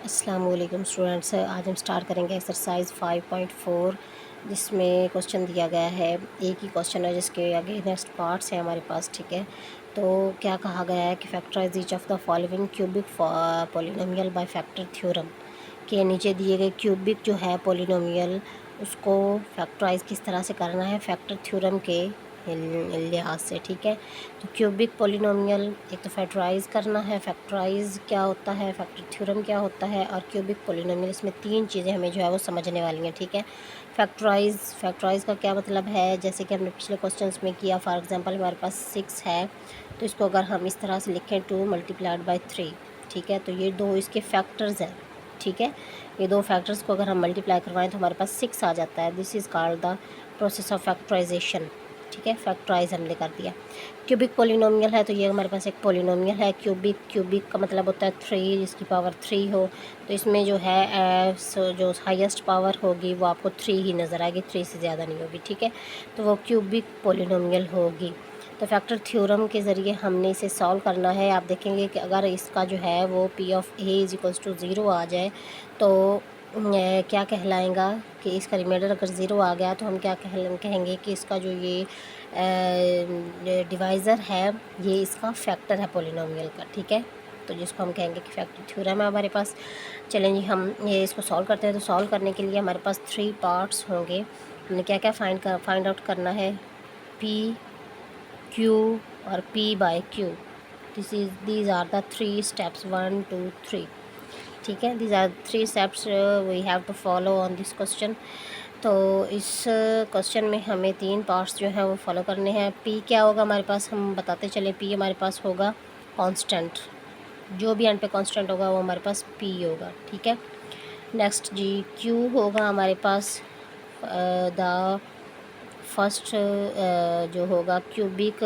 अस्सलाम वालेकुम स्टूडेंट्स। आज हम स्टार्ट करेंगे एक्सरसाइज 5.4 जिसमें क्वेश्चन दिया गया है। एक ही क्वेश्चन है जिसके आगे नेक्स्ट पार्ट्स हैं हमारे पास, ठीक है। तो क्या कहा गया है कि factorise each of the following cubic polynomial by factor theorem. के नीचे दिए गए क्यूबिक जो है पॉलिनोमियल उसको फैक्टराइज किस तरह से करना है फैक्टर थ्योरम के लिहाज से, ठीक है। तो क्यूबिक पॉलिनोमियल एक तो फैक्टराइज करना है, फैक्टराइज क्या होता है, फैक्टर थ्योरम क्या होता है, और क्यूबिक पॉलिनोमियल, इसमें तीन चीज़ें हमें जो है वो समझने वाली हैं, ठीक है। फैक्टराइज का क्या मतलब है, जैसे कि हमने पिछले क्वेश्चंस में किया। फॉर एग्जांपल हमारे पास 6 है, तो इसको अगर हम इस तरह से लिखें 2 मल्टीप्लाइड बाई 3, ठीक है। तो ये दो इसके फैक्टर्स हैं, ठीक है। ये दो फैक्टर्स को अगर हम मल्टीप्लाई करवाएं तो हमारे पास 6 आ जाता है। This is called the process of factorisation, ठीक है। फैक्टराइज हमने कर दिया। क्यूबिक पॉलिनोमियल है तो ये हमारे पास एक पॉलिनोमियल है। क्यूबिक का मतलब होता है 3 जिसकी पावर 3 हो। तो इसमें जो है जो हाईएस्ट पावर होगी वो आपको 3 ही नज़र आएगी, 3 से ज़्यादा नहीं होगी, ठीक है। तो वो क्यूबिक पॉलिनोमियल होगी। तो फैक्टर थ्योरम के ज़रिए हमने इसे सॉल्व करना है। आप देखेंगे कि अगर इसका जो है वो P of A is equals to 0 आ जाए तो क्या कहलाएगा कि इसका रिमाइंडर अगर ज़ीरो आ गया तो हम क्या कहेंगे कि इसका जो ये डिवाइज़र है ये इसका फैक्टर है पॉलिनोमियल का, ठीक है। तो जिसको हम कहेंगे कि फैक्टर थ्योरम है हमारे पास। चलें जी, हम ये इसको सॉल्व करते हैं। तो सॉल्व करने के लिए हमारे पास 3 पार्ट्स होंगे। हमने क्या क्या फाइंड आउट करना है, P, Q और P by Q। These are the 3 steps, 1 2 3, ठीक है। These are 3 steps we have to follow on this question. तो इस क्वेश्चन में हमें 3 पार्ट्स जो है वो फॉलो करने हैं। P क्या होगा हमारे पास, हम बताते चले। P हमारे पास होगा कांस्टेंट, जो भी एंड पे कांस्टेंट होगा वो हमारे पास P होगा, ठीक है। नेक्स्ट जी, Q होगा हमारे पास द फर्स्ट जो होगा क्यूबिक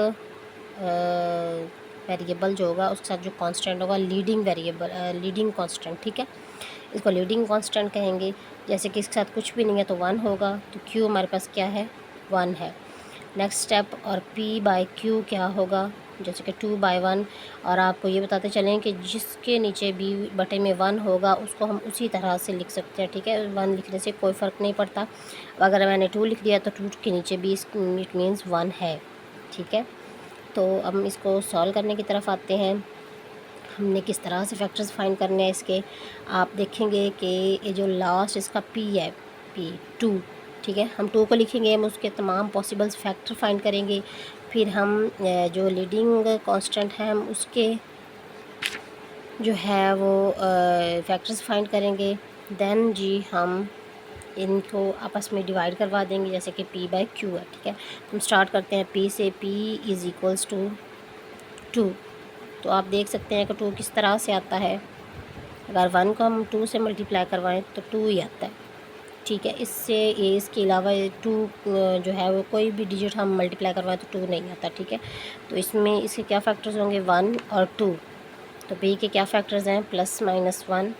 वेरिएबल जो होगा उसके साथ जो कांस्टेंट होगा लीडिंग वेरिएबल, लीडिंग कांस्टेंट, ठीक है। इसको लीडिंग कांस्टेंट कहेंगे। जैसे कि इसके साथ कुछ भी नहीं है तो 1 होगा, तो Q हमारे पास क्या है, 1 है। नेक्स्ट स्टेप, और P बाय Q क्या होगा, जैसे कि 2 बाय 1। और आपको ये बताते चलें कि जिसके नीचे B बटे में 1 होगा उसको हम उसी तरह से लिख सकते हैं, ठीक है। 1 लिखने से कोई फ़र्क नहीं पड़ता। अगर मैंने 2 लिख दिया तो 2 के नीचे भी इट मीन्स 1 है, ठीक है। तो अब हम इसको सॉल्व करने की तरफ आते हैं। हमने किस तरह से फैक्टर्स फाइंड करने हैं इसके, आप देखेंगे कि ये जो लास्ट इसका P है, P 2, ठीक है। हम 2 को लिखेंगे, हम उसके तमाम पॉसिबल्स फैक्टर फाइंड करेंगे। फिर हम जो लीडिंग कांस्टेंट है हम उसके जो है वो फैक्टर्स फाइंड करेंगे। देन जी हम इनको आपस में डिवाइड करवा देंगे, जैसे कि P बाय Q है, ठीक है। हम स्टार्ट करते हैं P से। P is equals to 2। तो आप देख सकते हैं कि 2 किस तरह से आता है। अगर 1 को हम 2 से मल्टीप्लाई करवाएं तो 2 ही आता है, ठीक है। इसके अलावा 2 जो है वो कोई भी डिजिट हम मल्टीप्लाई करवाएं तो 2 नहीं आता, ठीक है। तो इसमें इसके क्या फैक्टर्स होंगे, 1 और 2। तो P के क्या फैक्टर्स हैं, +-1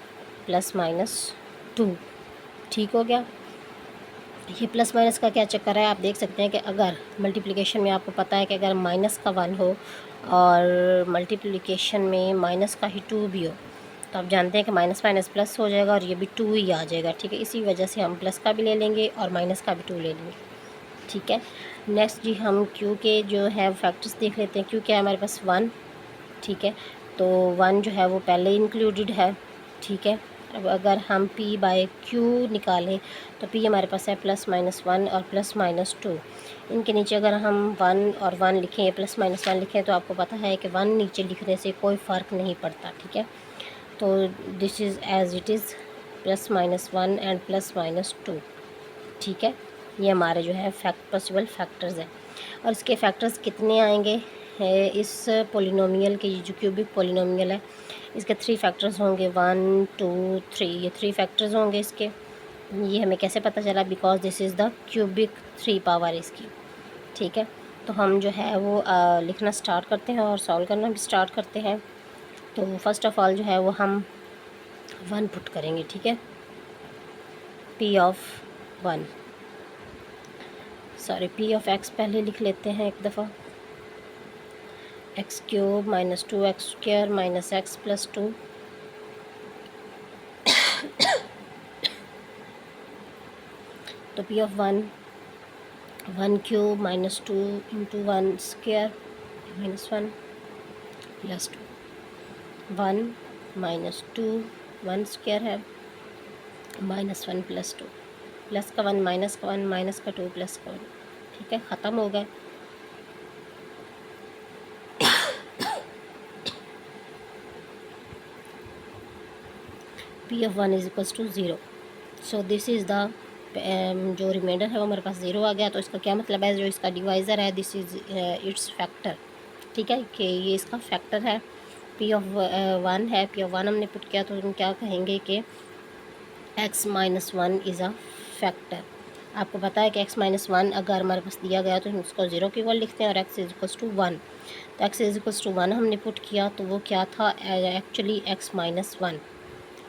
+-2, ठीक हो गया। ये प्लस माइनस का क्या चक्कर है, आप देख सकते हैं कि अगर मल्टीप्लिकेशन में आपको पता है कि अगर माइनस का 1 हो और मल्टीप्लिकेशन में माइनस का ही 2 भी हो तो आप जानते हैं कि माइनस माइनस प्लस हो जाएगा और ये भी 2 ही आ जाएगा, ठीक है। इसी वजह से हम प्लस का भी ले लेंगे और माइनस का भी 2 ले लेंगे, ठीक है। नेक्स्ट जी, हम Q के जो है फैक्टर्स देख लेते हैं। Q क्या है हमारे पास, 1, ठीक है। तो 1 जो है वो पहले इंक्लूडेड है, ठीक है। अब अगर हम P बाय Q निकालें तो P हमारे पास है +-1 और +-2। इनके नीचे अगर हम 1 और 1 लिखें, +-1 लिखें तो आपको पता है कि 1 नीचे लिखने से कोई फ़र्क नहीं पड़ता, ठीक है। तो this is as it is +-1 and +-2, ठीक है। ये हमारे जो है पॉसिबल फैक्टर्स हैं। और इसके फैक्टर्स कितने आएंगे है इस पॉलिनोमियल के, जो क्यूबिक पॉलिनोमियल है इसके 3 फैक्टर्स होंगे, 1 2 3, ये 3 फैक्टर्स होंगे इसके। ये हमें कैसे पता चला, because this is the cubic 3 power इसकी, ठीक है। तो हम जो है वो लिखना स्टार्ट करते हैं और सॉल्व करना भी स्टार्ट करते हैं। तो फर्स्ट ऑफ़ ऑल जो है वो हम 1 पुट करेंगे, ठीक है। P of 1, sorry P of x पहले लिख लेते हैं एक दफ़ा। x³ -2x² -x + 2 तो P of one, 1³ minus 2 into 1 square minus 1 plus 2, 1 minus 2 1 square है माइनस 1 प्लस 2, प्लस का 1 माइनस का 1 माइनस का 2 प्लस का 1। ठीक है, ख़त्म हो गए। P of one is equals to 0। So this is the जो रिमाइंडर है वो हमारे पास 0 आ गया। तो इसका क्या मतलब है, जो इसका डिवाइज़र है दिस इज़ इट्स फैक्टर। ठीक है, कि ये इसका फैक्टर है। पी ऑफ वन है, पी ऑफ वन हमने पुट किया तो हम क्या कहेंगे कि x minus 1 is a factor. आपको पता है कि x माइनस 1 अगर हमारे पास दिया गया तो हम उसको 0 की इक्वल लिखते हैं और x इज इक्वल्स टू 1। तो x इज इक्वल्स टू 1 हमने पुट किया तो वो क्या था, एक्चुअली x माइनस 1।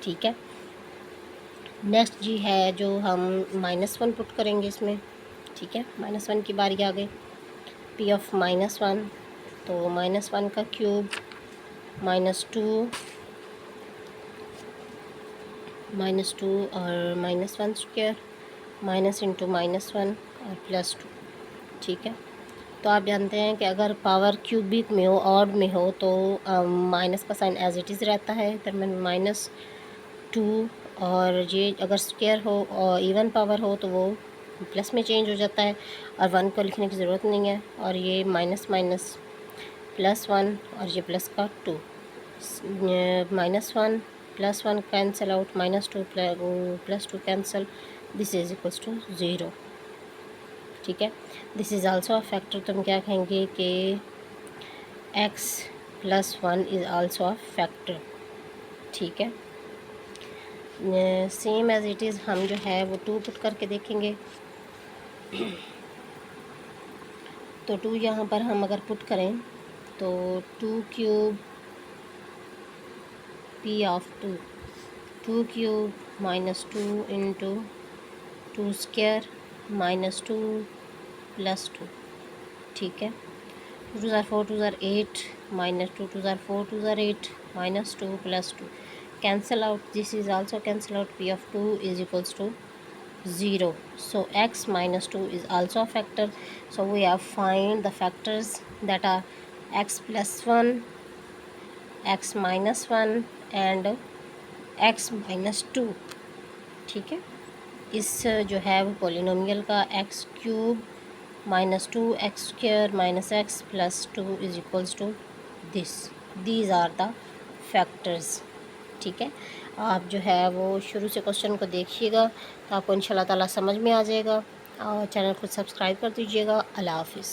ठीक है, नेक्स्ट जी है जो हम -1 पुट करेंगे इसमें। ठीक है, -1 की बारी आ गई। p ऑफ -1, तो -1 का क्यूब -2 और -1 स्क्वायर माइनस इंटू -1 और +2। ठीक है, तो आप जानते हैं कि अगर पावर क्यूबिक में हो, ऑड में हो, तो माइनस का साइन एज इट इज़ रहता है, इधर में -2, और ये अगर स्क्वायर हो और इवन पावर हो तो वो प्लस में चेंज हो जाता है और 1 को लिखने की ज़रूरत नहीं है। और ये माइनस माइनस +1 और ये प्लस का 2, -1 +1 cancel out, -2 +2 cancel, this is equals to 0। ठीक है, this is also a factor. तो हम क्या कहेंगे कि x + 1 is also a factor. ठीक है, सेम एज इट इज़ हम जो है वो 2 पुट करके देखेंगे। तो 2 यहाँ पर हम अगर पुट करें तो 2³ p ऑफ 2³ -2 इंटू 2 स्क्वायर -2 +2। ठीक है, 2 2 4 2 8 -2 2 4 2 8 -2 +2 cancel out, this is also cancel out, p of 2 is equals to 0. So x minus 2 is also a factor. So we have find the factors that are x plus 1, x minus 1 and x minus 2। ठीक है, इस जो है वो polynomial का x³ -2 x square -x + 2 is equals to this, these are the factors. ठीक है, आप जो है वो शुरू से क्वेश्चन को देखिएगा तो आपको इंशाल्लाह ताला समझ में आ जाएगा। और चैनल को सब्सक्राइब कर दीजिएगा। अल्लाह हाफिज़।